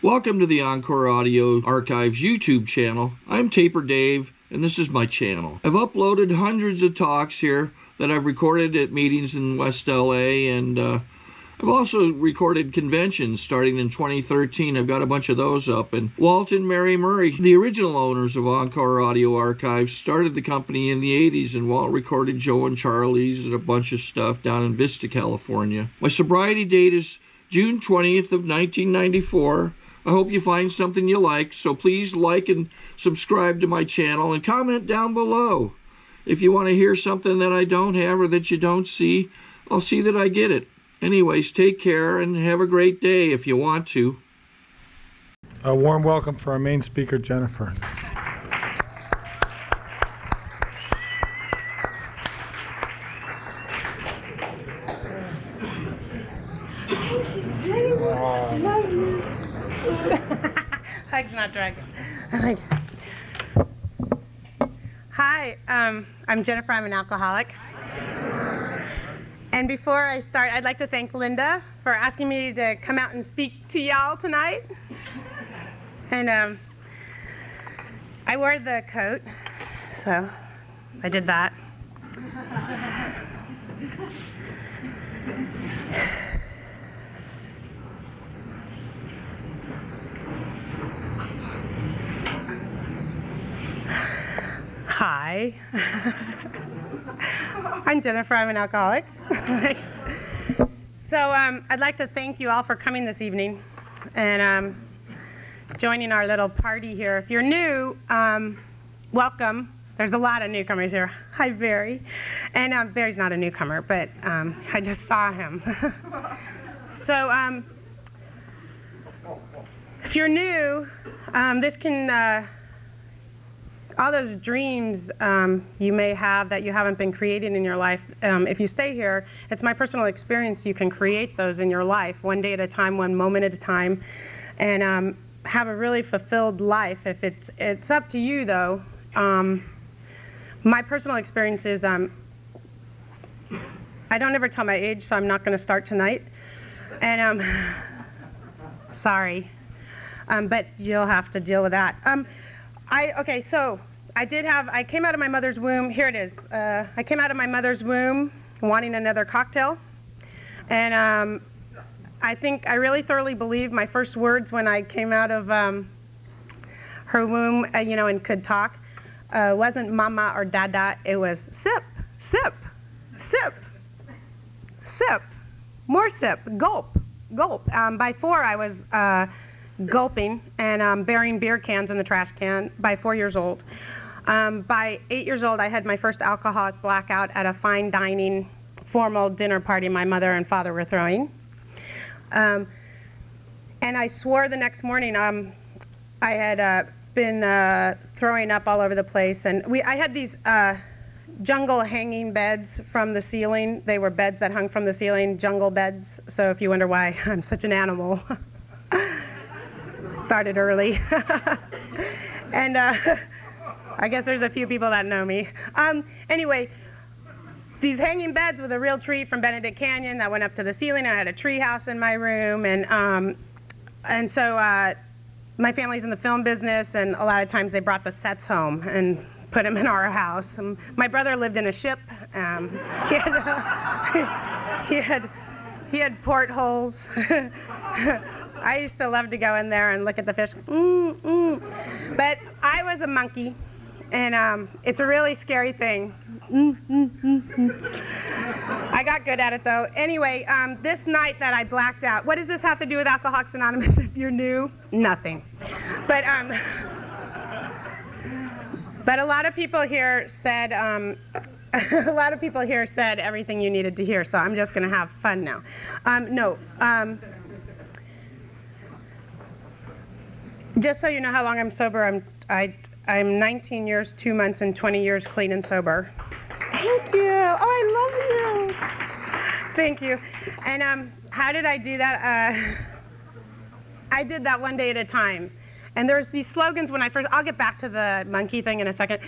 Welcome to the Encore Audio Archives YouTube channel. I'm Taper Dave, and this is my channel. I've uploaded hundreds of talks here that I've recorded at meetings in West LA, and I've also recorded conventions starting in 2013. I've got a bunch of those up. And Walt and Mary Murray, the original owners of Encore Audio Archives, started the company in the 80s, and Walt recorded Joe and Charlie's and a bunch of stuff down in Vista, California. My sobriety date is June 20th of 1994. I hope you find something you like, so please like and subscribe to my channel and comment down below. If you want to hear something that I don't have or that you don't see, I'll see that I get it. Anyways, take care and have a great day if you want to. A warm welcome for our main speaker, Jennifer. Love you. Hugs, not drugs. Hi, I'm Jennifer. I'm an alcoholic. And before I start, I'd like to thank Linda for asking me to come out and speak to y'all tonight. And I wore the coat, so I did that. Hi. I'm Jennifer. I'm an alcoholic. So I'd like to thank you all for coming this evening and joining our little party here. If you're new, welcome. There's a lot of newcomers here. Hi, Barry. And Barry's not a newcomer, but I just saw him. So if you're new, this can... all those dreams you may have that you haven't been creating in your life, if you stay here, it's my personal experience, you can create those in your life, one day at a time, one moment at a time, and have a really fulfilled life. If it's up to you, though. My personal experience is, I don't ever tell my age, so I'm not going to start tonight. And sorry, but you'll have to deal with that. Okay, so I came out of my mother's womb. Here it is. I came out of my mother's womb wanting another cocktail. And I think I really thoroughly believe my first words when I came out of her womb, and could talk, wasn't mama or dada. It was sip, sip, sip, sip, more sip, gulp, gulp. By 4, I was... gulping and burying beer cans in the trash can by 4 years old. By 8 years old, I had my first alcoholic blackout at a fine dining formal dinner party my mother and father were throwing. And I swore the next morning I had been throwing up all over the place. And I had these jungle hanging beds from the ceiling. They were beds that hung from the ceiling, jungle beds. So if you wonder why I'm such an animal. Started early. And I guess there's a few people that know me. Anyway, these hanging beds with a real tree from Benedict Canyon that went up to the ceiling. I had a tree house in my room, and so my family's in the film business, and a lot of times they brought the sets home and put them in our house. My brother lived in a ship. He had portholes. I used to love to go in there and look at the fish. But I was a monkey, and it's a really scary thing. I got good at it, though. Anyway, this night that I blacked out, what does this have to do with Alcoholics Anonymous if you're new? Nothing. But a lot of people here said, everything you needed to hear, so I'm just going to have fun now. Just so you know how long I'm sober, I'm 19 years, 2 months, and 20 years clean and sober. Thank you. Oh, I love you. Thank you. And how did I do that? I did that one day at a time. And there's these slogans when I first, I'll get back to the monkey thing in a second.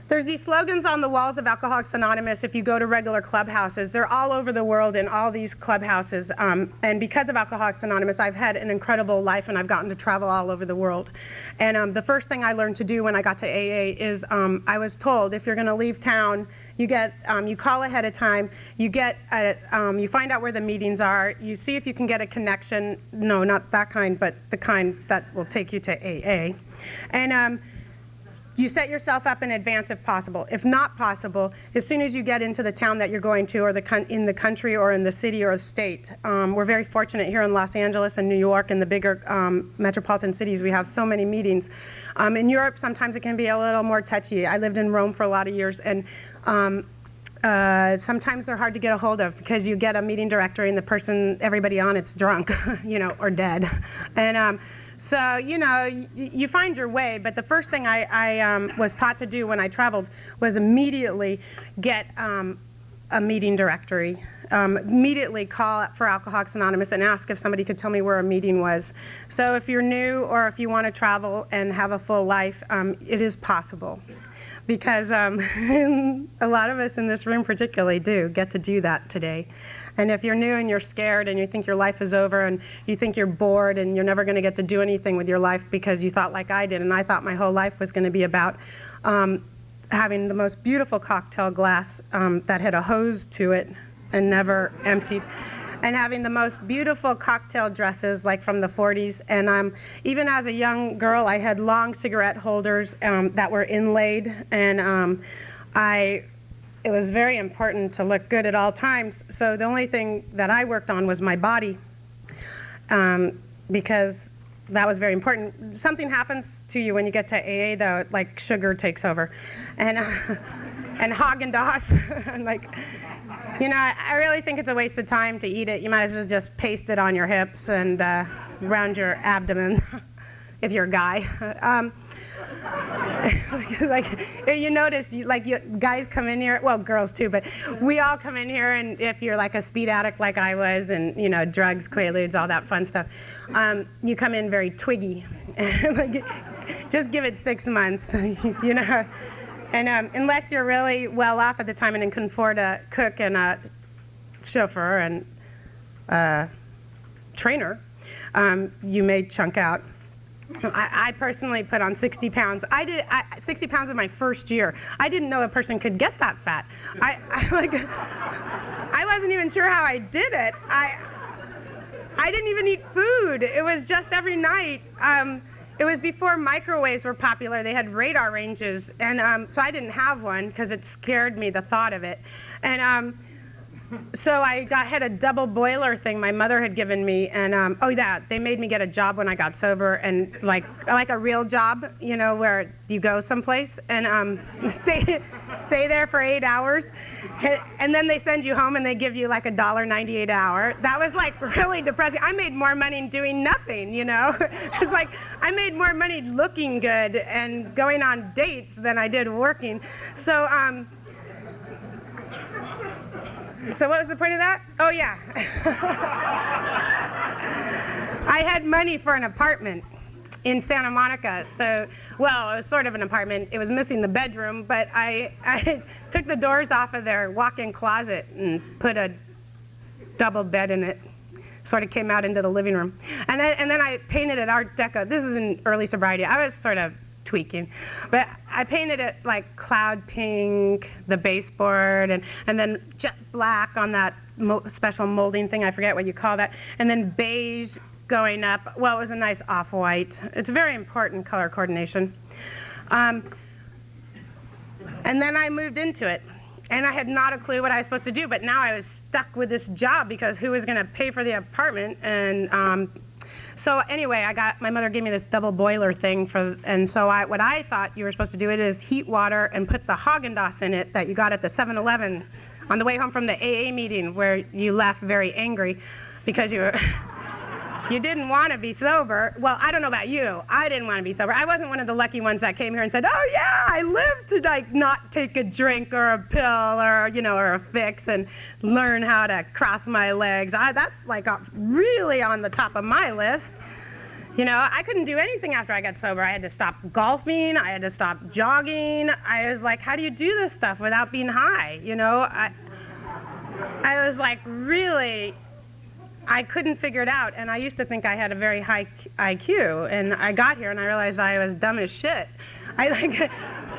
There's these slogans on the walls of Alcoholics Anonymous if you go to regular clubhouses. They're all over the world in all these clubhouses. And because of Alcoholics Anonymous, I've had an incredible life and I've gotten to travel all over the world. And the first thing I learned to do when I got to AA is I was told if you're going to leave town, you call ahead of time, you find out where the meetings are, you see if you can get a connection. No, not that kind, but the kind that will take you to AA. And you set yourself up in advance if possible. If not possible, as soon as you get into the town that you're going to, or in the country or in the city or state. We're very fortunate here in Los Angeles and New York and the bigger metropolitan cities. We have so many meetings. In Europe, sometimes it can be a little more touchy. I lived in Rome for a lot of years, and sometimes they're hard to get a hold of because you get a meeting directory and everybody on it's drunk, or dead. And so, you find your way, but the first thing I was taught to do when I traveled was immediately get a meeting directory. Immediately call for Alcoholics Anonymous and ask if somebody could tell me where a meeting was. So if you're new or if you want to travel and have a full life, it is possible. Because a lot of us in this room particularly do get to do that today. And if you're new and you're scared and you think your life is over and you think you're bored and you're never going to get to do anything with your life because you thought like I did, and I thought my whole life was going to be about having the most beautiful cocktail glass that had a hose to it and never emptied, and having the most beautiful cocktail dresses like from the 40s. And even as a young girl, I had long cigarette holders that were inlaid, and it was very important to look good at all times. So the only thing that I worked on was my body, because that was very important. Something happens to you when you get to AA, though, like sugar takes over, and Haagen-Dazs, and I really think it's a waste of time to eat it. You might as well just paste it on your hips and around your abdomen, if you're a guy. You notice, guys come in here, well, girls too, but we all come in here, and if you're like a speed addict like I was, and drugs, Quaaludes, all that fun stuff, you come in very twiggy. Just give it 6 months, And unless you're really well off at the time and can afford a cook and a chauffeur and a trainer, you may chunk out. I personally put on 60 pounds. 60 pounds in my first year. I didn't know a person could get that fat. I wasn't even sure how I did it. I didn't even eat food. It was just every night. It was before microwaves were popular. They had radar ranges, and so I didn't have one because it scared me, the thought of it. And so I had a double boiler thing my mother had given me, and they made me get a job when I got sober, and like a real job, where you go someplace and stay there for 8 hours, and then they send you home and they give you like $1.98 an hour. That was like really depressing. I made more money doing nothing, It's like I made more money looking good and going on dates than I did working. So what was the point of that? Oh, yeah. I had money for an apartment in Santa Monica. It was sort of an apartment. It was missing the bedroom, but I took the doors off of their walk-in closet and put a double bed in it. Sort of came out into the living room. And then I painted it Art Deco. This is in early sobriety. I was sort of tweaking, but I painted it like cloud pink, the baseboard, and then jet black on that special molding thing. I forget what you call that. And then beige going up. Well, it was a nice off-white. It's very important color coordination. And then I moved into it. And I had not a clue what I was supposed to do, but now I was stuck with this job because who was going to pay for the apartment? And so anyway, my mother gave me this double boiler thing and so what I thought you were supposed to do is heat water and put the Haagen-Dazs in it that you got at the 7-Eleven on the way home from the AA meeting where you left very angry because you didn't want to be sober. Well, I don't know about you. I didn't want to be sober. I wasn't one of the lucky ones that came here and said, oh yeah, I live to not take a drink or a pill or, or a fix and learn how to cross my legs. That's really on the top of my list. You know, I couldn't do anything after I got sober. I had to stop golfing. I had to stop jogging. I was like, how do you do this stuff without being high? You know, I was like, really, I couldn't figure it out. And I used to think I had a very high IQ. And I got here and I realized I was dumb as shit.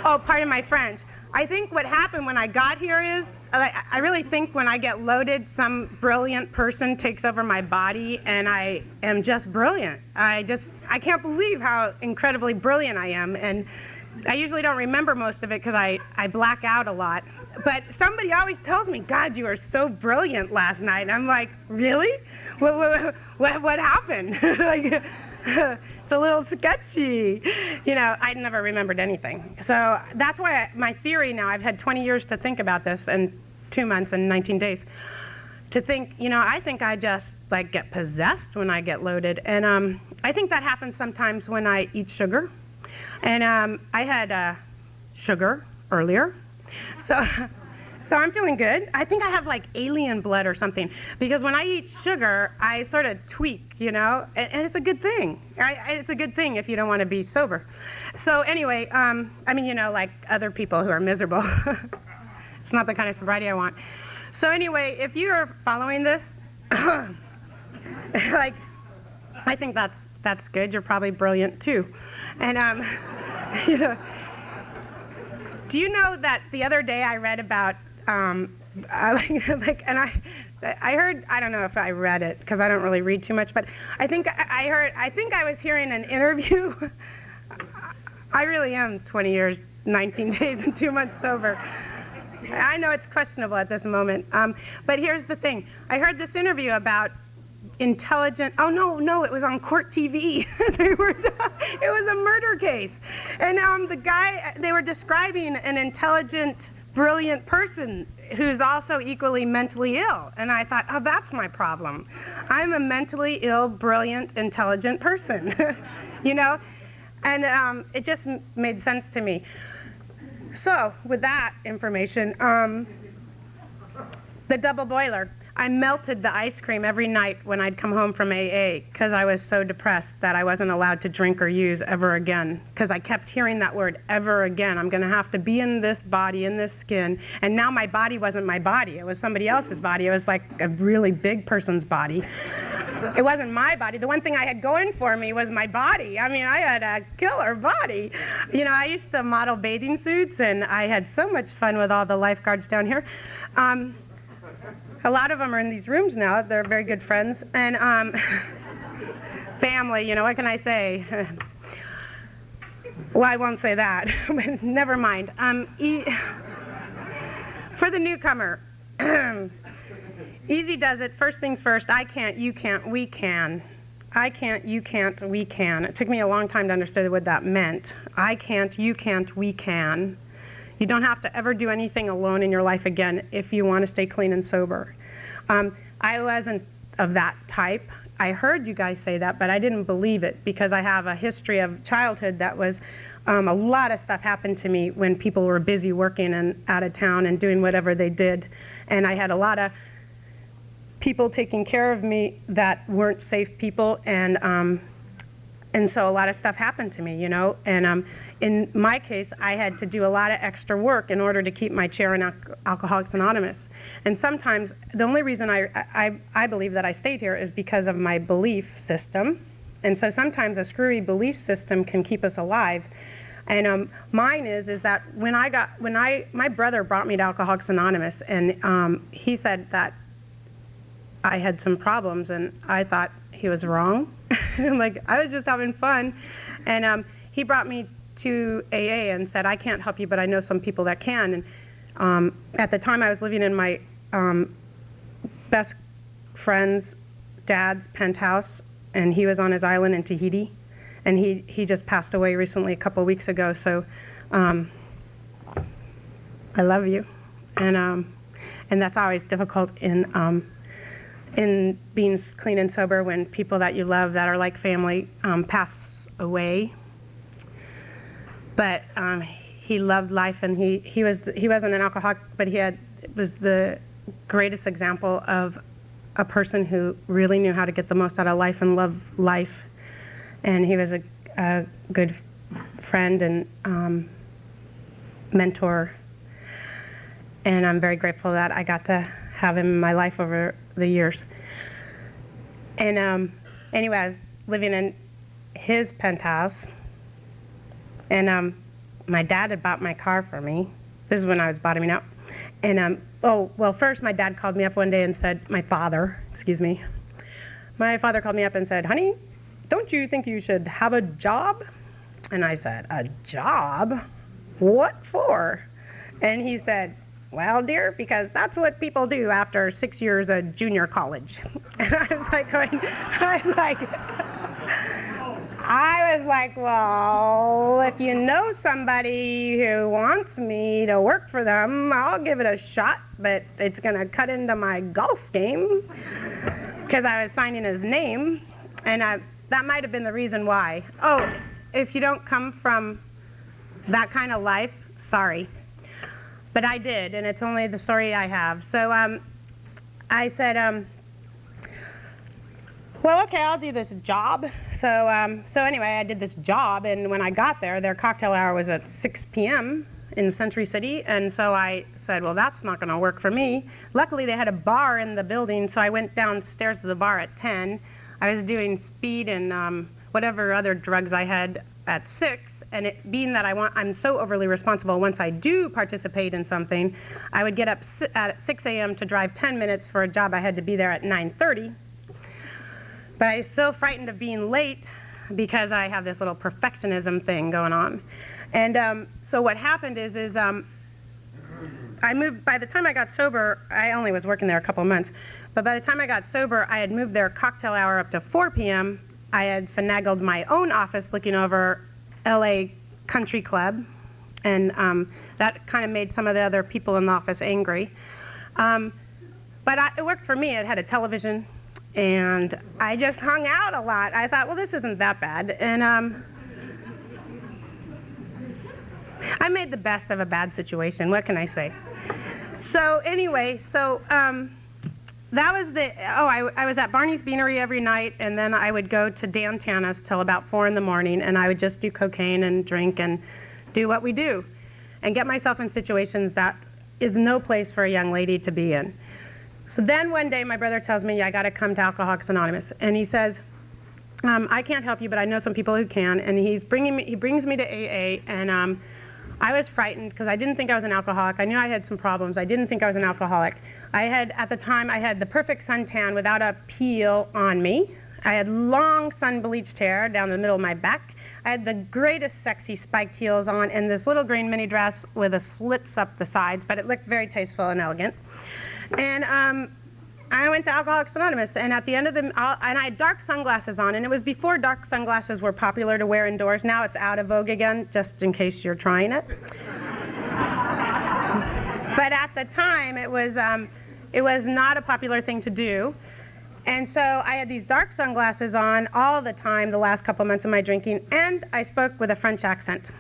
Oh, pardon my French. I think what happened when I got here is, I really think when I get loaded, some brilliant person takes over my body and I am just brilliant. I can't believe how incredibly brilliant I am. And I usually don't remember most of it because I black out a lot. But somebody always tells me, God, you were so brilliant last night. And I'm like, really? What happened? Like, it's a little sketchy. You know, I never remembered anything. So that's why my theory now, I've had 20 years to think about this and 2 months and 19 days to think, you know, I think I just like get possessed when I get loaded. And I think that happens sometimes when I eat sugar. And I had sugar earlier. So I'm feeling good. I think I have like alien blood or something, because when I eat sugar, I sort of tweak, you know, and it's a good thing. It's a good thing if you don't want to be sober. So anyway, I mean, you know, like other people who are miserable. It's not the kind of sobriety I want. So anyway, if you are following this, like, I think that's good. You're probably brilliant too. And, you know, do you know that the other day I read about, and I heard, I don't know if I read it because I don't really read too much, but I think I was hearing an interview. I really am 20 years, 19 days, and 2 months sober. I know it's questionable at this moment, but here's the thing. I heard this interview about intelligent, oh no, it was on court TV. It was a murder case. And the guy, they were describing an intelligent, brilliant person who's also equally mentally ill. And I thought, oh, that's my problem. I'm a mentally ill, brilliant, intelligent person, you know? And it just made sense to me. So with that information, the double boiler. I melted the ice cream every night when I'd come home from AA because I was so depressed that I wasn't allowed to drink or use ever again, because I kept hearing that word, ever again. I'm going to have to be in this body, in this skin. And now my body wasn't my body. It was somebody else's body. It was like a really big person's body. It wasn't my body. The one thing I had going for me was my body. I mean, I had a killer body. You know, I used to model bathing suits, and I had so much fun with all the lifeguards down here. A lot of them are in these rooms now. They're very good friends. And family, you know, what can I say? Well, I won't say that. Never mind. For the newcomer, easy does it. First things first, I can't, you can't, we can. I can't, you can't, we can. It took me a long time to understand what that meant. I can't, you can't, we can. You don't have to ever do anything alone in your life again if you want to stay clean and sober. I wasn't of that type. I heard you guys say that, but I didn't believe it because I have a history of childhood that was, a lot of stuff happened to me when people were busy working and out of town and doing whatever they did. And I had a lot of people taking care of me that weren't safe people, and so a lot of stuff happened to me, you know. And in my case, I had to do a lot of extra work in order to keep my chair in Alcoholics Anonymous. And sometimes the only reason I believe that I stayed here is because of my belief system. And so sometimes a screwy belief system can keep us alive. And mine is that my brother brought me to Alcoholics Anonymous, and he said that I had some problems, and I thought he was wrong. Like, I was just having fun. And he brought me to AA and said, I can't help you, but I know some people that can. And at the time, I was living in my best friend's dad's penthouse, and he was on his island in Tahiti. And he just passed away recently, a couple weeks ago. So I love you. And that's always difficult in being clean and sober when people that you love that are like family pass away. But he loved life, and he wasn't an alcoholic, but was the greatest example of a person who really knew how to get the most out of life and love life. and he was a good friend and mentor, and I'm very grateful that I got to have him in my life over the years. And anyway, I was living in his penthouse, and my dad had bought my car for me. This is when I was bottoming out. And oh, well, first my dad called me up one day and said, my father called me up and said, honey, don't you think you should have a job? And I said, a job? What for? And he said, well, dear, because that's what people do after 6 years of junior college. And I was like, well, if you know somebody who wants me to work for them, I'll give it a shot, but it's gonna cut into my golf game, because I was signing his name, and that might have been the reason why. Oh, if you don't come from that kind of life, sorry. But I did, and it's only the story I have. So I said, well, okay, I'll do this job. So anyway, I did this job, and when I got there, their cocktail hour was at 6 p.m. in Century City, and so I said, well, that's not going to work for me. Luckily, they had a bar in the building, so I went downstairs to the bar at 10. I was doing speed and whatever other drugs I had at 6, and it being that I'm so overly responsible, once I do participate in something, I would get up at 6 a.m. to drive 10 minutes for a job I had to be there at 9:30. But I was so frightened of being late because I have this little perfectionism thing going on. And so what happened is I moved, by the time I got sober, I only was working there a couple of months, but by the time I got sober, I had moved their cocktail hour up to 4 p.m. I had finagled my own office looking over LA Country Club, and that kind of made some of the other people in the office angry. But it worked for me. It had a television, and I just hung out a lot. I thought, well, this isn't that bad. And I made the best of a bad situation. What can I say? So anyway, that was I was at Barney's Beanery every night, and then I would go to Dan Tana's till about 4 in the morning, and I would just do cocaine and drink and do what we do and get myself in situations that is no place for a young lady to be in. So then one day my brother tells me, I got to come to Alcoholics Anonymous, and he says, I can't help you, but I know some people who can, and he brings me to AA, and I was frightened because I didn't think I was an alcoholic. I knew I had some problems. I didn't think I was an alcoholic. At the time, I had the perfect suntan without a peel on me. I had long sun-bleached hair down the middle of my back. I had the greatest sexy spiked heels on and this little green mini dress with the slits up the sides, but it looked very tasteful and elegant. And I went to Alcoholics Anonymous, and at the end of and I had dark sunglasses on, and it was before dark sunglasses were popular to wear indoors. Now it's out of vogue again, just in case you're trying it. But at the time, it was not a popular thing to do. And so I had these dark sunglasses on all the time the last couple months of my drinking, and I spoke with a French accent.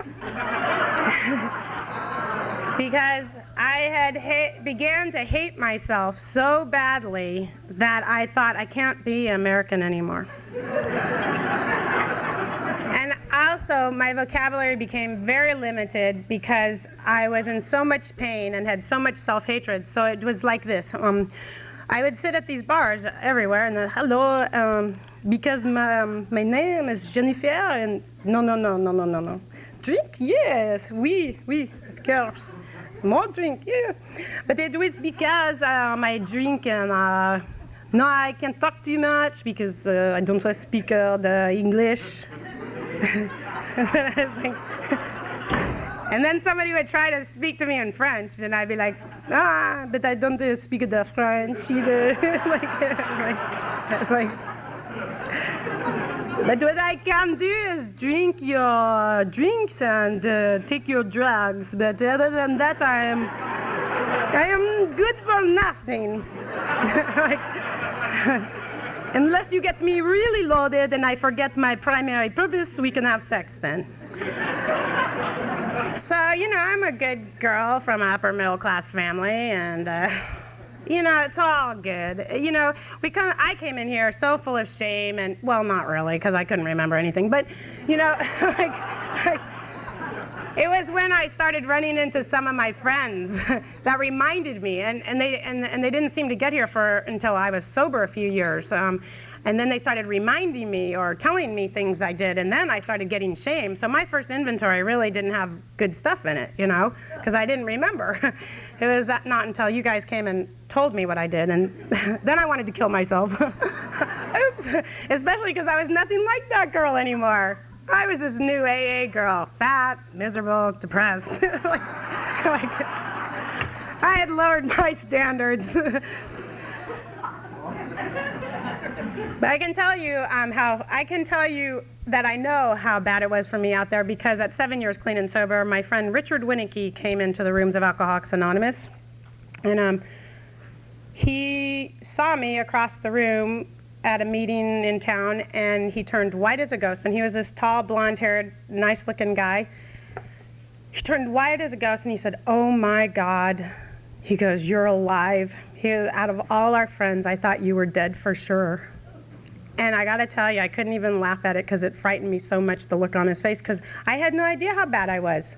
Because I began to hate myself so badly that I thought I can't be American anymore. And also, my vocabulary became very limited because I was in so much pain and had so much self-hatred. So it was like this. I would sit at these bars everywhere and hello, because my name is Jennifer, and no. Drink, yes, oui, of course. More drink, yes. But it was because I drink and no, I can't talk too much because I don't speak the English. And then somebody would try to speak to me in French, and I'd be like, but I don't speak the French either. But what I can do is drink your drinks and take your drugs. But other than that, I am good for nothing. Unless you get me really loaded and I forget my primary purpose, we can have sex then. So, I'm a good girl from an upper middle class family, and You know, it's all good. You know, I came in here so full of shame and, well, not really, because I couldn't remember anything, but, you know, like, it was when I started running into some of my friends that reminded me, and they didn't seem to get here until I was sober a few years. And then they started reminding me or telling me things I did, and then I started getting shame. So my first inventory really didn't have good stuff in it, you know, because I didn't remember. It was not until you guys came and told me what I did, and then I wanted to kill myself. Oops, especially because I was nothing like that girl anymore. I was this new AA girl, fat, miserable, depressed. like, I had lowered my standards. But I can tell you that I know how bad it was for me out there, because at 7 years clean and sober, my friend Richard Winnicky came into the rooms of Alcoholics Anonymous, and he saw me across the room at a meeting in town, and he turned white as a ghost, and he was this tall, blonde-haired, nice-looking guy. He turned white as a ghost, and he said, "Oh my God." He goes, "You're alive." He goes, "Out of all our friends, I thought you were dead for sure." And I gotta tell you, I couldn't even laugh at it because it frightened me so much, the look on his face, because I had no idea how bad I was.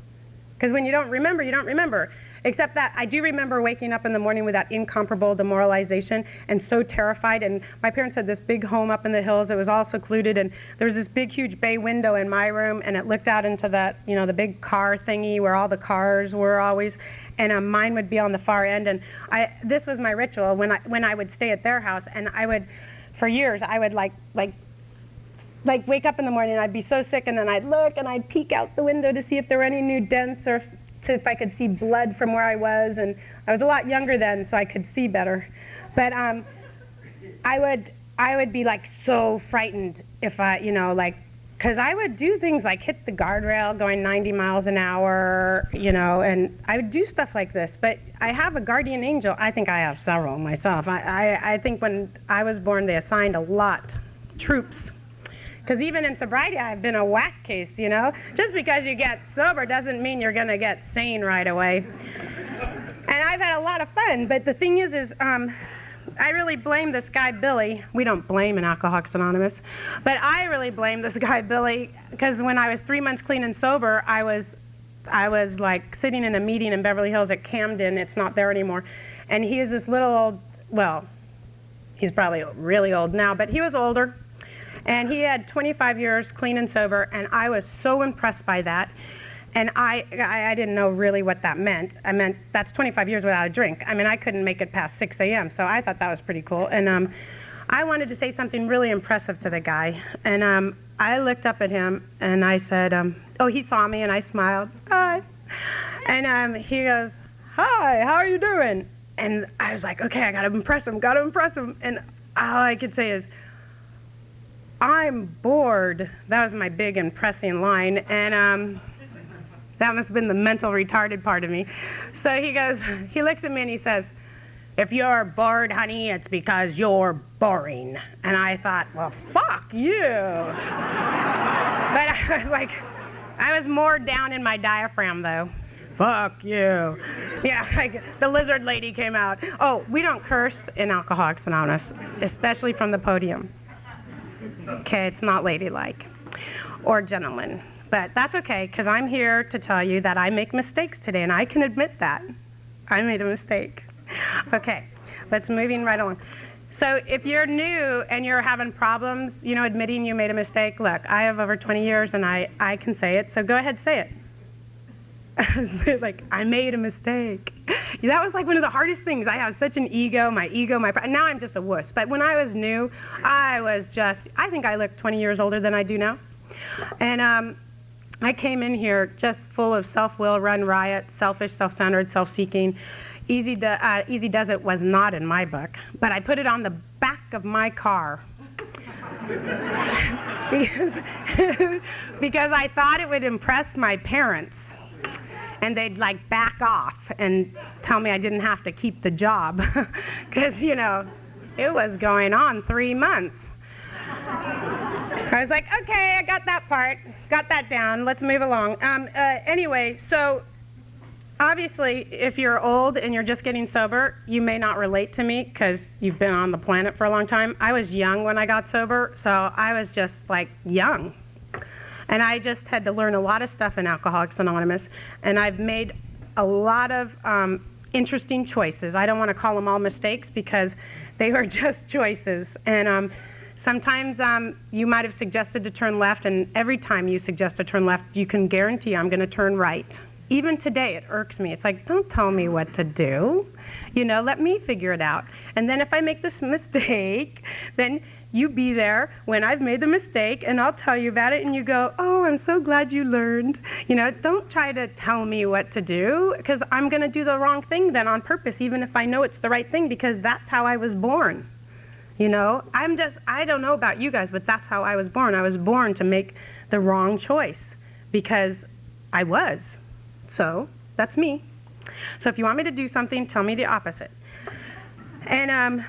Because when you don't remember, you don't remember. Except that I do remember waking up in the morning with that incomparable demoralization and so terrified. And my parents had this big home up in the hills. It was all secluded, and there was this big, huge bay window in my room, and it looked out into that, you know, the big car thingy where all the cars were always. And mine would be on the far end. And this was my ritual when I would stay at their house, and I would, for years, I would like wake up in the morning and I'd be so sick, and then I'd look and I'd peek out the window to see if there were any new dents or if I could see blood from where I was. And I was a lot younger then, so I could see better. But I would be like so frightened if because I would do things like hit the guardrail going 90 miles an hour, you know, and I would do stuff like this. But I have a guardian angel. I think I have several myself. I think when I was born, they assigned a lot, troops. Because even in sobriety, I've been a whack case, you know? Just because you get sober doesn't mean you're gonna get sane right away. And I've had a lot of fun, but the thing is I really blame this guy, Billy. We don't blame in Alcoholics Anonymous, but I really blame this guy, Billy, because when I was 3 months clean and sober, I was like sitting in a meeting in Beverly Hills at Camden. It's not there anymore. And he is this little old, well, he's probably really old now, but he was older. And he had 25 years clean and sober, and I was so impressed by that. And I didn't know really what that meant. I meant that's 25 years without a drink. I mean, I couldn't make it past 6 a.m., so I thought that was pretty cool. And I wanted to say something really impressive to the guy. And I looked up at him, and I said, oh, he saw me, and I smiled, hi. And he goes, hi, how are you doing? And I was like, okay, I gotta impress him. And all I could say is, I'm bored. That was my big impressing line. And that must have been the mental retarded part of me. So he looks at me and he says, if you're bored, honey, it's because you're boring. And I thought, well, fuck you. But I was like, I was more down in my diaphragm though. Fuck you. Yeah, like the lizard lady came out. Oh, we don't curse in Alcoholics Anonymous, especially from the podium. Okay, it's not ladylike or gentleman, but that's okay, because I'm here to tell you that I make mistakes today, and I can admit that. I made a mistake. Okay, let's moving right along. So if you're new and you're having problems, you know, admitting you made a mistake, look, I have over 20 years and I can say it, so go ahead, say it. Like, I made a mistake. That was like one of the hardest things. I have such an ego, now I'm just a wuss. But when I was new, I think I looked 20 years older than I do now. And I came in here just full of self-will, run riot, selfish, self-centered, self-seeking. Easy Does It was not in my book, but I put it on the back of my car. because I thought it would impress my parents. And they'd like back off and tell me I didn't have to keep the job. Because, you know, it was going on 3 months. I was like, okay, I got that part, got that down, let's move along. Anyway, so obviously, if you're old and you're just getting sober, you may not relate to me because you've been on the planet for a long time. I was young when I got sober, so I was just like young. And I just had to learn a lot of stuff in Alcoholics Anonymous, and I've made a lot of interesting choices. I don't want to call them all mistakes because they were just choices. And sometimes you might have suggested to turn left, and every time you suggest to turn left, you can guarantee I'm going to turn right. Even today, it irks me. It's like, don't tell me what to do. You know, let me figure it out. And then if I make this mistake, then you be there when I've made the mistake, and I'll tell you about it, and you go, oh, I'm so glad you learned. You know, don't try to tell me what to do, because I'm going to do the wrong thing then on purpose, even if I know it's the right thing, because that's how I was born. You know, I don't know about you guys, but that's how I was born. I was born to make the wrong choice, because I was. So that's me. So if you want me to do something, tell me the opposite. And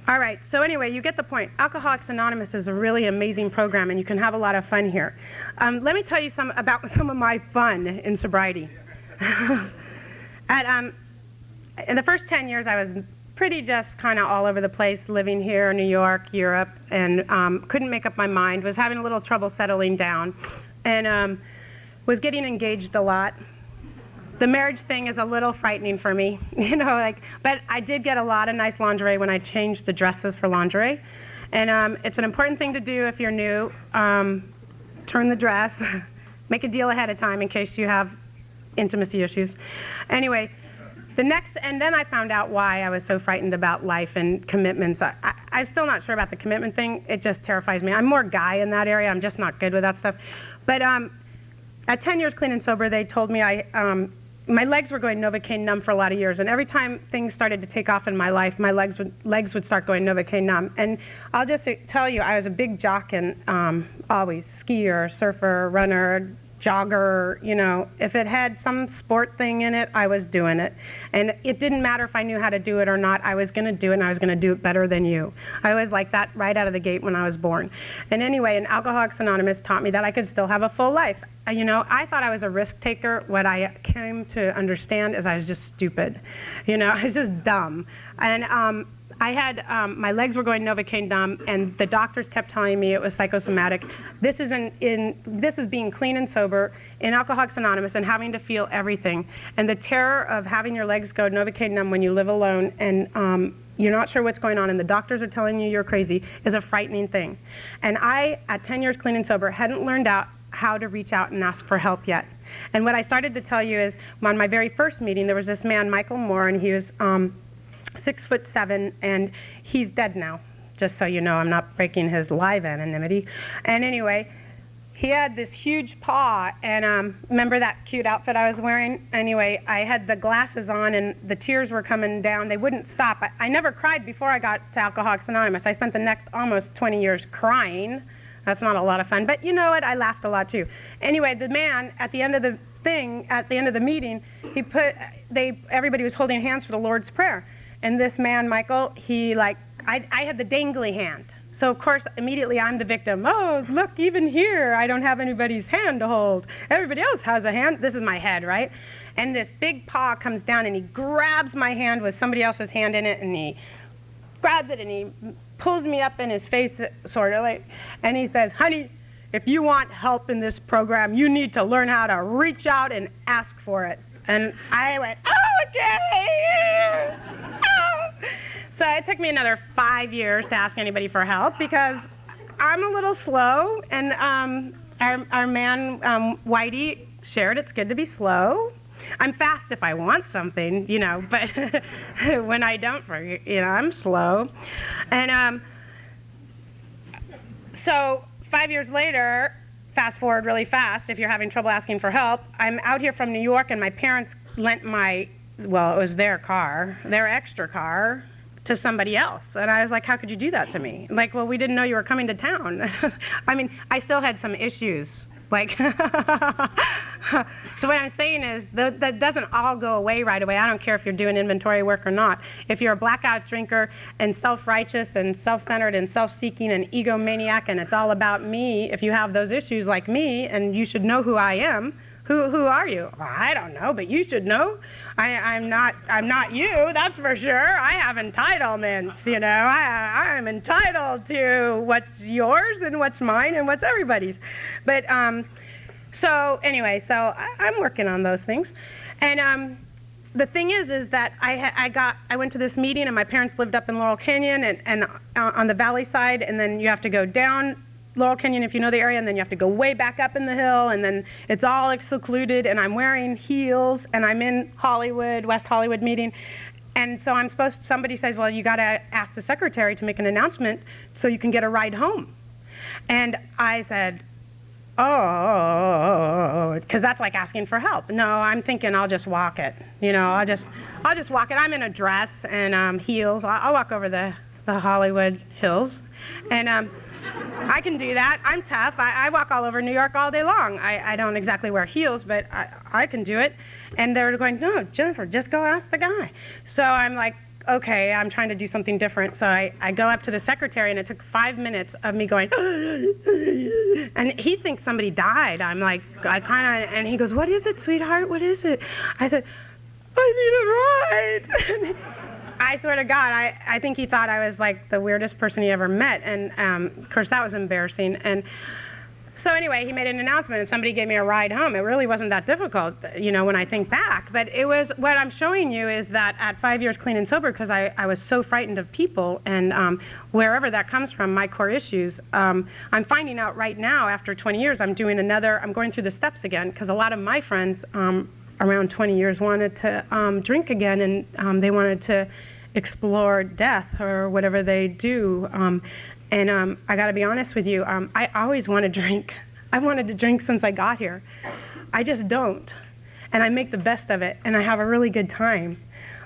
all right, so anyway, you get the point. Alcoholics Anonymous is a really amazing program, and you can have a lot of fun here. Let me tell you about some of my fun in sobriety. In the first 10 years, I was pretty just kind of all over the place, living here, New York, Europe, and couldn't make up my mind, was having a little trouble settling down, and was getting engaged a lot. The marriage thing is a little frightening for me, you know, like, but I did get a lot of nice lingerie when I changed the dresses for lingerie. And it's an important thing to do if you're new. Turn the dress, make a deal ahead of time in case you have intimacy issues. Anyway, and then I found out why I was so frightened about life and commitments. I'm still not sure about the commitment thing. It just terrifies me. I'm more guy in that area. I'm just not good with that stuff. But at 10 years clean and sober, they told me my legs were going Novocaine numb for a lot of years, and every time things started to take off in my life, my legs would start going Novocaine numb. And I'll just tell you, I was a big jock and always skier, surfer, runner, jogger, you know. If it had some sport thing in it, I was doing it. And it didn't matter if I knew how to do it or not, I was going to do it, and I was going to do it better than you. I was like that right out of the gate when I was born. And anyway, and Alcoholics Anonymous taught me that I could still have a full life. You know, I thought I was a risk taker. What I came to understand is I was just stupid. You know, I was just dumb. And I had, my legs were going Novocaine numb, and the doctors kept telling me it was psychosomatic. This is being clean and sober in Alcoholics Anonymous and having to feel everything. And the terror of having your legs go Novocaine numb when you live alone and you're not sure what's going on and the doctors are telling you you're crazy is a frightening thing. And I, at 10 years clean and sober, hadn't learned out how to reach out and ask for help yet. And what I started to tell you is, on my very first meeting, there was this man, Michael Moore, and he was 6'7", and he's dead now, just so you know. I'm not breaking his live anonymity. And anyway, he had this huge paw, and remember that cute outfit I was wearing? Anyway, I had the glasses on, and the tears were coming down. They wouldn't stop. I never cried before I got to Alcoholics Anonymous. I spent the next almost 20 years crying. That's not a lot of fun, but you know what? I laughed a lot too. Anyway, the man at the end of the thing, at the end of the meeting, everybody was holding hands for the Lord's Prayer. And this man, Michael, I had the dangly hand. So of course, immediately I'm the victim. Oh, look, even here, I don't have anybody's hand to hold. Everybody else has a hand. This is my head, right? And this big paw comes down and he grabs my hand with somebody else's hand in it, and he grabs it and he pulls me up in his face, sort of like, and he says, honey, if you want help in this program, you need to learn how to reach out and ask for it. And I went, oh, okay. Oh. So it took me another 5 years to ask anybody for help because I'm a little slow, and our man, Whitey, shared it's good to be slow. I'm fast if I want something, you know, but when I don't, you know, I'm slow. And so 5 years later, fast forward really fast, if you're having trouble asking for help, I'm out here from New York, and my parents lent it was their car, their extra car, to somebody else. And I was like, how could you do that to me? Like, well, we didn't know you were coming to town. I mean, I still had some issues. Like, so what I'm saying is that doesn't all go away right away. I don't care if you're doing inventory work or not. If you're a blackout drinker and self-righteous and self-centered and self-seeking and egomaniac and it's all about me, if you have those issues like me, and you should know who I am, Who are you? Well, I don't know, but you should know. I'm not you, that's for sure. I have entitlements, you know. I'm entitled to what's yours and what's mine and what's everybody's. But so anyway, so I'm working on those things. And the thing is that I went to this meeting, and my parents lived up in Laurel Canyon and on the valley side, and then you have to go down Laurel Canyon if you know the area, and then you have to go way back up in the hill, and then it's all like secluded, and I'm wearing heels, and I'm in Hollywood, West Hollywood meeting. And so somebody says, well, you got to ask the secretary to make an announcement so you can get a ride home. And I said, oh, because that's like asking for help. No, I'm thinking I'll just walk it. You know, I'll just walk it. I'm in a dress and heels. I'll walk over the Hollywood hills. And I can do that. I'm tough. I walk all over New York all day long. I don't exactly wear heels, but I can do it. And they're going, no, Jennifer, just go ask the guy. So I'm like, okay, I'm trying to do something different. So I go up to the secretary, and it took 5 minutes of me going, and he thinks somebody died. I'm like, and he goes, what is it, sweetheart? What is it? I said, I need a ride. I swear to God, I think he thought I was like the weirdest person he ever met. And of course, that was embarrassing. And so anyway, he made an announcement, and somebody gave me a ride home. It really wasn't that difficult, you know, when I think back. But it was, what I'm showing you is that at 5 years clean and sober, because I was so frightened of people, and wherever that comes from, my core issues, I'm finding out right now, after 20 years, I'm going through the steps again, because a lot of my friends around 20 years wanted to drink again, and they wanted to explore death or whatever they do. And I got to be honest with you, I always want to drink. I've wanted to drink since I got here. I just don't. And I make the best of it, and I have a really good time.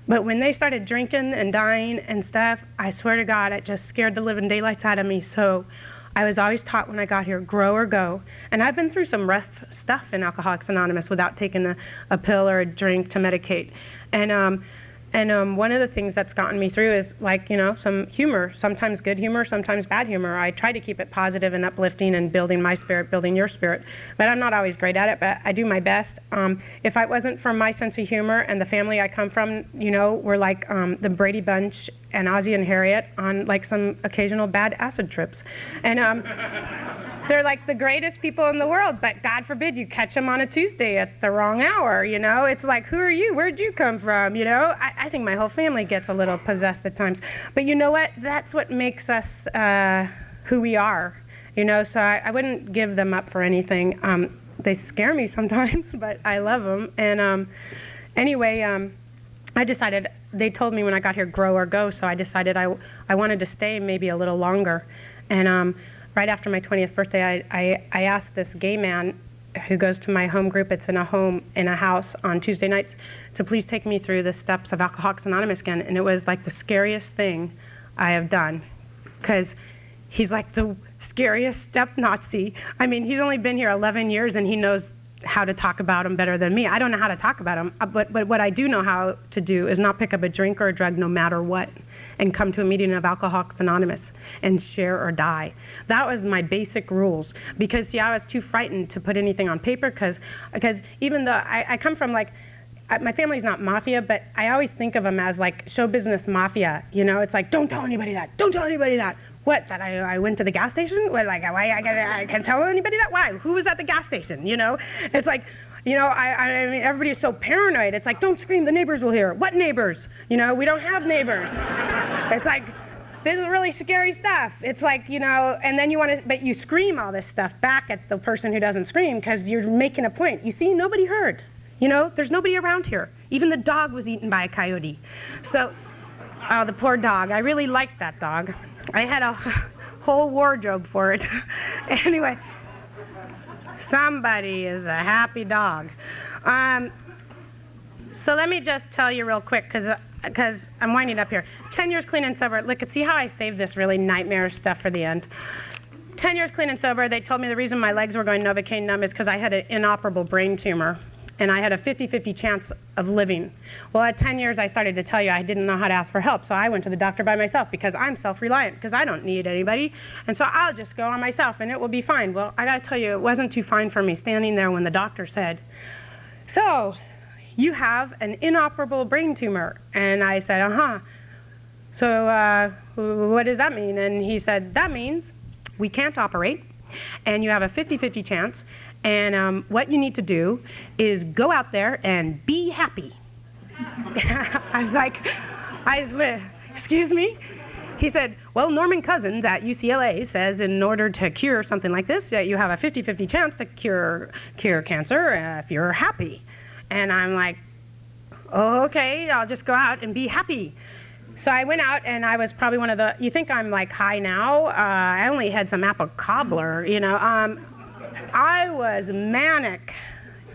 But when they started drinking and dying and stuff, I swear to God, it just scared the living daylights out of me. So I was always taught when I got here, grow or go. And I've been through some rough stuff in Alcoholics Anonymous without taking a pill or a drink to medicate. And one of the things that's gotten me through is, like, you know, some humor, sometimes good humor, sometimes bad humor. I try to keep it positive and uplifting and building my spirit, building your spirit. But I'm not always great at it, but I do my best. If it wasn't for my sense of humor and the family I come from, you know, we're like the Brady Bunch and Ozzie and Harriet on like some occasional bad acid trips. And they're like the greatest people in the world, but God forbid you catch them on a Tuesday at the wrong hour, you know? It's like, who are you? Where'd you come from, you know? I think my whole family gets a little possessed at times. But you know what? That's what makes us who we are, you know? So I wouldn't give them up for anything. They scare me sometimes, but I love them. And anyway, I decided, they told me when I got here, grow or go, so I decided I wanted to stay maybe a little longer. And right after my 20th birthday, I asked this gay man who goes to my home group, it's in a house on Tuesday nights, to please take me through the steps of Alcoholics Anonymous again. And it was like the scariest thing I have done, because he's like the scariest step Nazi. I mean, he's only been here 11 years and he knows how to talk about him better than me. I don't know how to talk about him, but what I do know how to do is not pick up a drink or a drug no matter what, and come to a meeting of Alcoholics Anonymous and share or die. That was my basic rules, because see, I was too frightened to put anything on paper, because even though I come from like, my family's not mafia, but I always think of them as like show business mafia, you know? It's like, don't tell anybody that, don't tell anybody that. What, that I went to the gas station? What, like, why I can't tell anybody that? Why? Who was at the gas station, you know? It's like, you know, I mean, everybody is so paranoid. It's like, don't scream, the neighbors will hear. What neighbors? You know, we don't have neighbors. It's like, this is really scary stuff. It's like, you know, and then but you scream all this stuff back at the person who doesn't scream, because you're making a point. You see, nobody heard. You know, there's nobody around here. Even the dog was eaten by a coyote. So, oh, the poor dog. I really liked that dog. I had a whole wardrobe for it. Anyway, somebody is a happy dog. So let me just tell you real quick, because I'm winding up here. 10 years clean and sober. Look, see how I saved this really nightmare stuff for the end. 10 years clean and sober. They told me the reason my legs were going Novocaine numb is because I had an inoperable brain tumor. and I had a 50-50 chance of living. Well, at 10 years, I started to tell you I didn't know how to ask for help, so I went to the doctor by myself because I'm self-reliant, because I don't need anybody, and so I'll just go on myself and it will be fine. Well, I gotta tell you, it wasn't too fine for me standing there when the doctor said, so, you have an inoperable brain tumor. And I said, uh-huh. So what does that mean? And he said, that means we can't operate, and you have a 50-50 chance, and what you need to do is go out there and be happy. I was like, excuse me? He said, well, Norman Cousins at UCLA says in order to cure something like this, you have a 50-50 chance to cure cancer if you're happy. And I'm like, oh, okay, I'll just go out and be happy. So I went out, and I was probably one of the, you think I'm like high now? I only had some apple cobbler, you know. I was manic,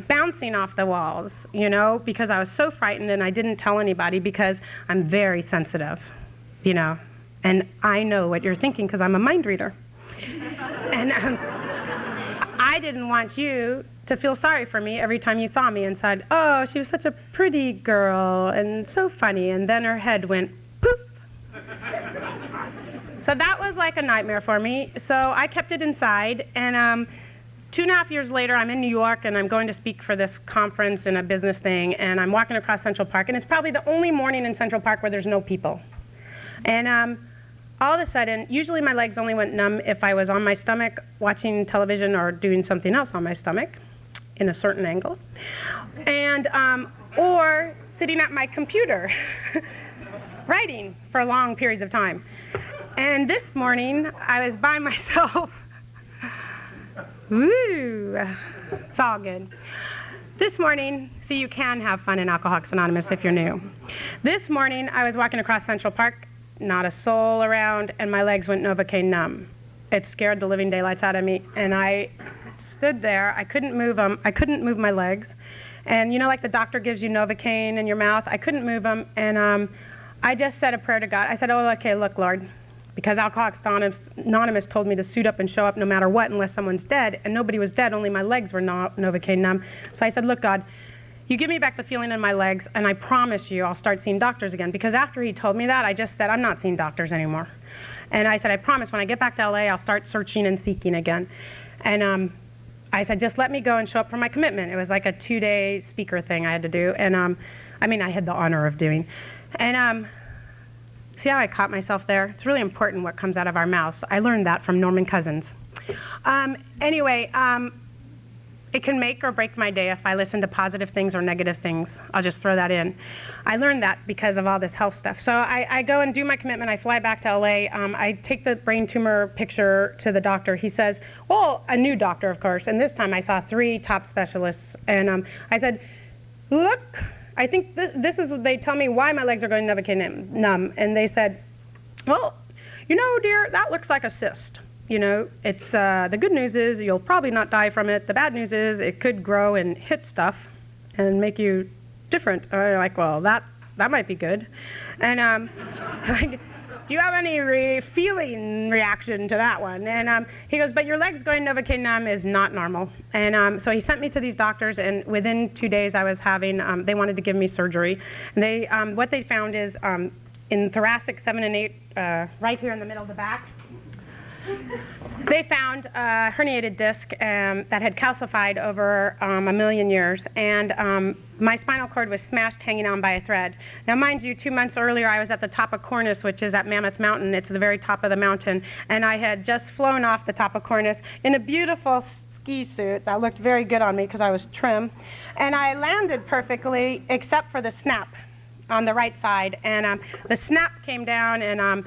bouncing off the walls, you know, because I was so frightened, and I didn't tell anybody because I'm very sensitive, you know. And I know what you're thinking because I'm a mind reader. And I didn't want you to feel sorry for me every time you saw me and said, oh, she was such a pretty girl and so funny. And then her head went poof. So that was like a nightmare for me. So I kept it inside. And 2.5 years later, I'm in New York, and I'm going to speak for this conference and a business thing. And I'm walking across Central Park. And it's probably the only morning in Central Park where there's no people. And all of a sudden, usually my legs only went numb if I was on my stomach watching television or doing something else on my stomach in a certain angle, and or sitting at my computer writing for long periods of time. And this morning, I was by myself. Woo, it's all good. This morning, see, you can have fun in Alcoholics Anonymous if you're new. This morning, I was walking across Central Park, not a soul around, and my legs went Novocaine numb. It scared the living daylights out of me, and I stood there. I couldn't move them. I couldn't move my legs. And you know, like the doctor gives you Novocaine in your mouth? I couldn't move them, and I just said a prayer to God. I said, oh, okay, look, Lord, because Alcoholics Anonymous told me to suit up and show up no matter what unless someone's dead, and nobody was dead, only my legs were Novocaine numb. So I said, look, God, you give me back the feeling in my legs, and I promise you I'll start seeing doctors again. Because after he told me that, I just said, I'm not seeing doctors anymore. And I said, I promise when I get back to LA, I'll start searching and seeking again. And I said, just let me go and show up for my commitment. It was like a 2-day speaker thing I had to do. And I mean, I had the honor of doing. And see how I caught myself there? It's really important what comes out of our mouths. I learned that from Norman Cousins. Anyway, it can make or break my day if I listen to positive things or negative things. I'll just throw that in. I learned that because of all this health stuff. So I go and do my commitment. I fly back to LA. I take the brain tumor picture to the doctor. He says, well, a new doctor, of course. And this time I saw 3 top specialists. And I said, look, I think this is, they tell me why my legs are going Novocaine numb. And they said, well, you know, dear, that looks like a cyst. You know, it's the good news is you'll probably not die from it. The bad news is it could grow and hit stuff and make you different. I'm like, well, that might be good. And like, do you have any feeling reaction to that one? And he goes, but your legs going Novocaine numb is not normal. And so he sent me to these doctors, and within 2 days I was having, they wanted to give me surgery. And they, what they found is in thoracic 7 and 8, right here in the middle of the back, they found a herniated disc that had calcified over 1 million years, and my spinal cord was smashed hanging on by a thread. Now, mind you, 2 months earlier, I was at the top of Cornice, which is at Mammoth Mountain. It's the very top of the mountain, and I had just flown off the top of Cornice in a beautiful ski suit that looked very good on me because I was trim, and I landed perfectly except for the snap on the right side, and the snap came down, and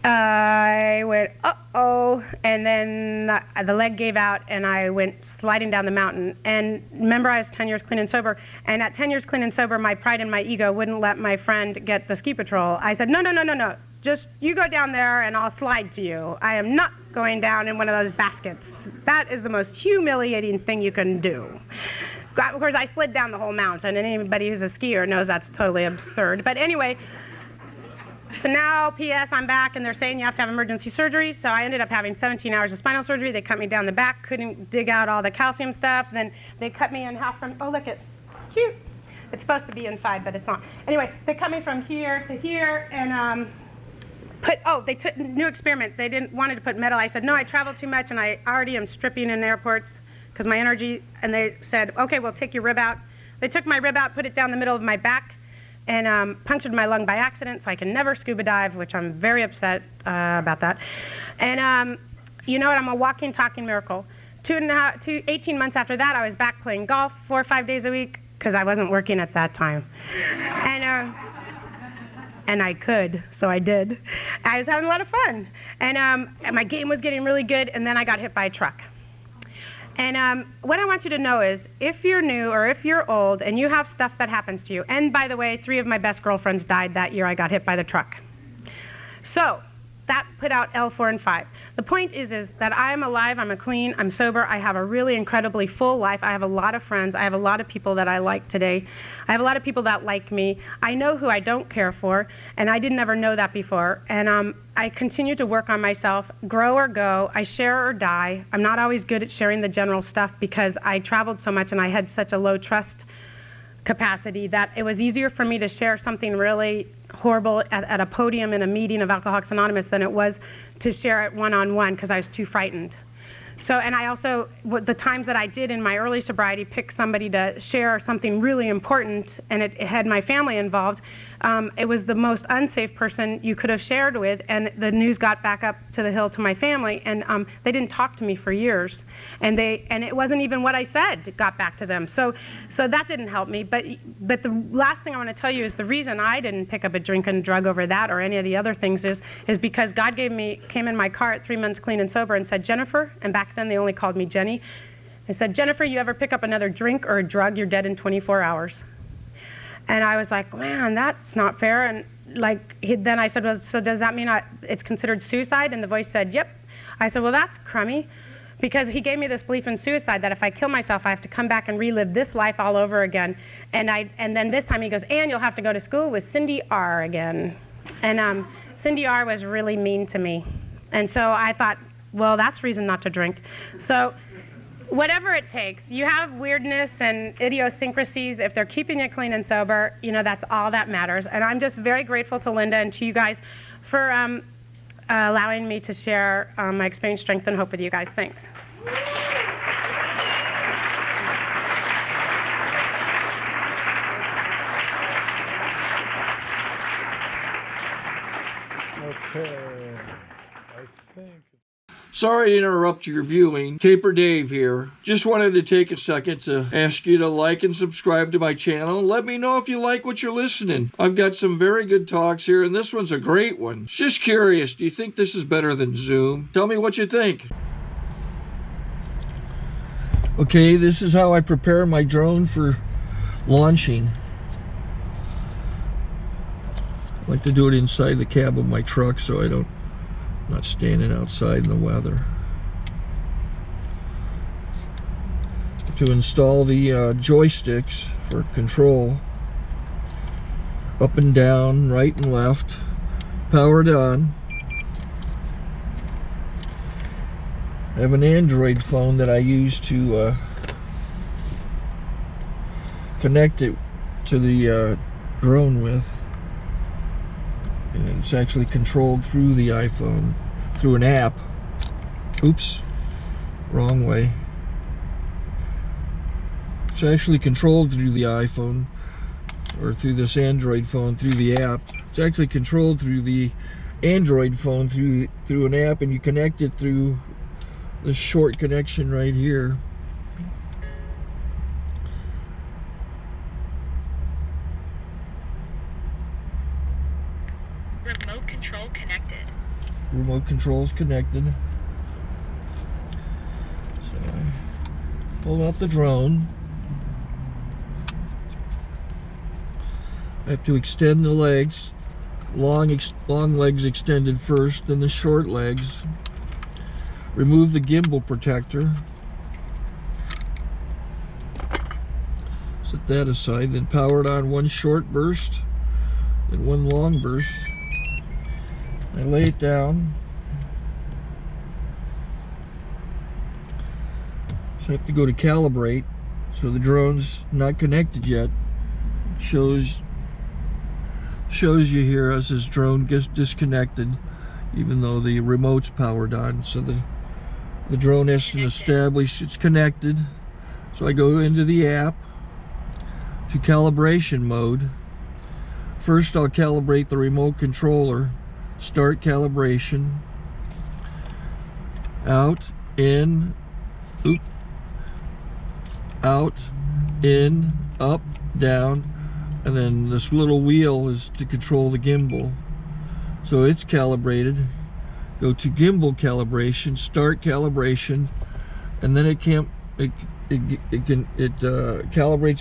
I went, uh-oh, and then the leg gave out, and I went sliding down the mountain. And remember, I was 10 years clean and sober, and at 10 years clean and sober, my pride and my ego wouldn't let my friend get the ski patrol. I said, no, just you go down there, and I'll slide to you. I am not going down in one of those baskets. That is the most humiliating thing you can do. Of course, I slid down the whole mountain, and anybody who's a skier knows that's totally absurd. But anyway, So now, P.S., I'm back, and they're saying you have to have emergency surgery. So I ended up having 17 hours of spinal surgery. They cut me down the back, couldn't dig out all the calcium stuff. Then they cut me in half from, oh, look, it's cute. It's supposed to be inside, but it's not. Anyway, they cut me from here to here, and they took new experiment. They wanted to put metal. I said, no, I travel too much, and I already am stripping in airports because my energy, and they said, okay, we'll take your rib out. They took my rib out, put it down the middle of my back, and punctured my lung by accident, so I can never scuba dive, which I'm very upset about that. And you know what? I'm a walking, talking miracle. 18 months after that, I was back playing golf 4 or 5 days a week because I wasn't working at that time. And I could, so I did. I was having a lot of fun. And my game was getting really good, and then I got hit by a truck. And what I want you to know is, if you're new or if you're old and you have stuff that happens to you, and by the way, 3 of my best girlfriends died that year I got hit by the truck. So that put out L4 and 5. The point is that I am alive, I'm clean, I'm sober, I have a really incredibly full life, I have a lot of friends, I have a lot of people that I like today, I have a lot of people that like me, I know who I don't care for, and I didn't ever know that before, and I continue to work on myself, grow or go, I share or die. I'm not always good at sharing the general stuff because I traveled so much and I had such a low trust capacity that it was easier for me to share something really horrible at a podium in a meeting of Alcoholics Anonymous than it was to share it one-on-one because I was too frightened. So, and I also, the times that I did in my early sobriety, pick somebody to share something really important, and it had my family involved, it was the most unsafe person you could have shared with, and the news got back up to the hill to my family, and they didn't talk to me for years, and it wasn't even what I said got back to them. So that didn't help me. But the last thing I want to tell you is the reason I didn't pick up a drink and drug over that or any of the other things is because God came in my car at 3 months clean and sober and said, Jennifer, and back then they only called me Jenny. They said, Jennifer, you ever pick up another drink or a drug, you're dead in 24 hours. And I was like, man, that's not fair. And then I said, well, so does that mean it's considered suicide? And the voice said, yep. I said, well, that's crummy, because he gave me this belief in suicide that if I kill myself, I have to come back and relive this life all over again. And then this time he goes, and you'll have to go to school with Cindy R. again. And Cindy R. was really mean to me. And so I thought, well, that's reason not to drink. So whatever it takes, you have weirdness and idiosyncrasies. If they're keeping you clean and sober, that's all that matters. And I'm just very grateful to Linda and to you guys for allowing me to share my experience, strength, and hope with you guys. Thanks. Okay, I think. Sorry to interrupt your viewing. Taper Dave here. Just wanted to take a second to ask you to like and subscribe to my channel. Let me know if you like what you're listening. I've got some very good talks here, and this one's a great one. Just curious, do you think this is better than Zoom? Tell me what you think. Okay, this is how I prepare my drone for launching. I like to do it inside the cab of my truck so I'm not standing outside in the weather. To install the joysticks for control, up and down, right and left, powered on. I have an Android phone that I use to connect it to the drone with. And it's actually controlled through the iPhone, through an app. Oops, wrong way. It's actually controlled through the iPhone, or through this Android phone, through the app. It's actually controlled through the Android phone, through an app, and you connect it through this short connection right here. Remote control connected. Remote control's connected. So I pull out the drone. I have to extend the legs. Long legs extended first, then the short legs. Remove the gimbal protector. Set that aside, then power it on one short burst and one long burst. I lay it down. So I have to go to calibrate. So the drone's not connected yet. It shows you here as this drone gets disconnected, even though the remote's powered on. So the drone has to establish it's connected. So I go into the app to calibration mode. First I'll calibrate the remote controller. Start calibration. Out, in, oop, out, in, up, down, and then this little wheel is to control the gimbal. So it's calibrated. Go to gimbal calibration, start calibration, and then it calibrates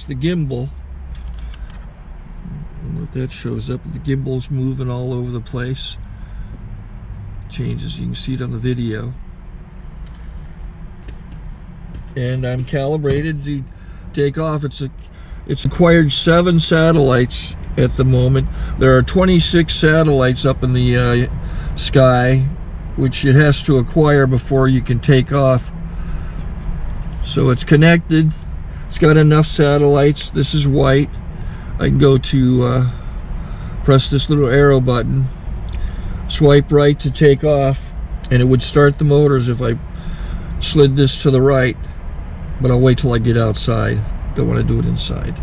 the gimbal. I don't know if that shows up. The gimbal's moving all over the place. Changes, you can see it on the video. And I'm calibrated to take off. It's acquired 7 satellites at the moment. There are 26 satellites up in the sky, which it has to acquire before you can take off. So it's connected. It's got enough satellites. This is white. I can go to press this little arrow button, swipe right to take off, and it would start the motors if I slid this to the right. But I'll wait till I get outside. Don't want to do it inside.